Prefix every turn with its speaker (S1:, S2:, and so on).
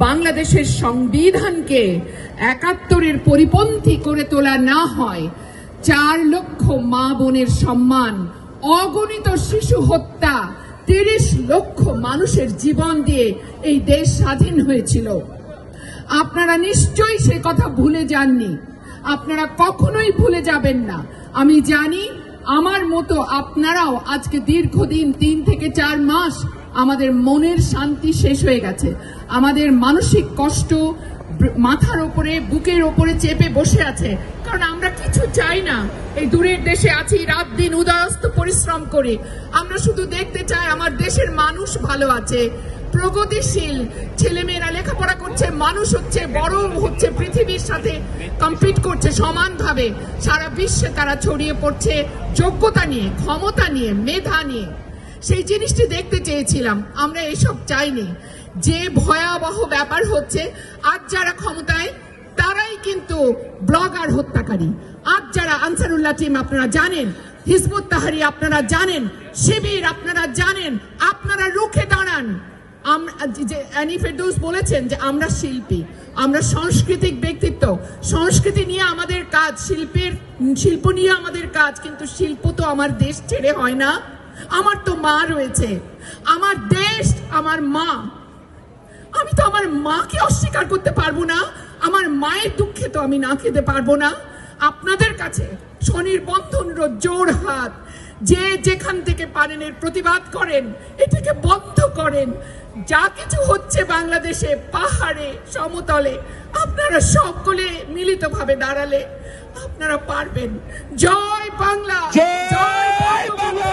S1: বাংলাদেশের সংবিধানকে ৭১-এর পরিপন্থী করে তোলা না হয়, ৪ লক্ষ মা বোনের সম্মান, অগণিত শিশু হত্যা, ৩০ লক্ষ মানুষের জীবন দিয়ে এই দেশ স্বাধীন হয়েছিল। আপনারা নিশ্চয়ই সে কথা ভুলে যাননি, আপনারা কখনোই ভুলে যাবেন না। আমি জানি আমার মতো আপনারাও আজকে দীর্ঘদিন ৩ থেকে ৪ মাস আমাদের মনের শান্তি শেষ হয়ে গেছে, আমাদের মানসিক কষ্ট মাথার উপরে বুকের উপরে চেপে বসে আছে, কারণ আমরা কিছু চাই না। এই দূরের দেশে আছি, রাত দিন উদয়স্ত পরিশ্রম করে, আমরা শুধু দেখতে চাই আমার দেশের মানুষ ভালো আছে, প্রগতিশীল ছেলেমেয়েরা লেখাপড়া করছে, মানুষ হচ্ছে, বড় হচ্ছে, পৃথিবীর সাথে কম্পিট করছে সমানভাবে, সারা বিশ্বে তারা ছড়িয়ে পড়ছে যোগ্যতা নিয়ে, ক্ষমতা নিয়ে, মেধা নিয়ে। সেই জিনিসটি দেখতে চেয়েছিলাম, আমরা এসব চাইনি। যে ভয়াবহ ব্যাপার হচ্ছে, আজ যারা ক্ষমতায় তারাই কিন্তু ব্লগার হত্যাকারী। আজ যারা আনসারুল্লাহ টিম আপনারা জানেন, হিজবুত তাহরির আপনারা জানেন, শিবির আপনারা জানেন, আপনারা রুখে দাঁড়ান। অ্যানি ফেরদৌস বলেছেন যে আমরা শিল্পী, আমরা সাংস্কৃতিক ব্যক্তিত্ব, সংস্কৃতি নিয়ে আমাদের কাজ, শিল্প নিয়ে আমাদের কাজ, কিন্তু শিল্প তো আমার দেশ ছেড়ে হয় না। আমার তো মা রয়েছে, আমার দেশ, আমার মা। আমি তো আমার মাকে অস্বীকার করতে পারবো না, আমার মায়ের দুঃখে তো আমি না খেতে পারবো না। আপনাদের কাছে স্বনির্বন্ধ অনুরোধ, জোর হাত, যে যেখান থেকে পারেন এর প্রতিবাদ করেন, এটাকে বন্ধ করেন। যা কিছু হচ্ছে বাংলাদেশে, পাহাড়ে, সমতলে, আপনারা সকলে মিলিতভাবে দাঁড়ালে আপনারা পারবেন। জয় বাংলা, জয় বাংলা।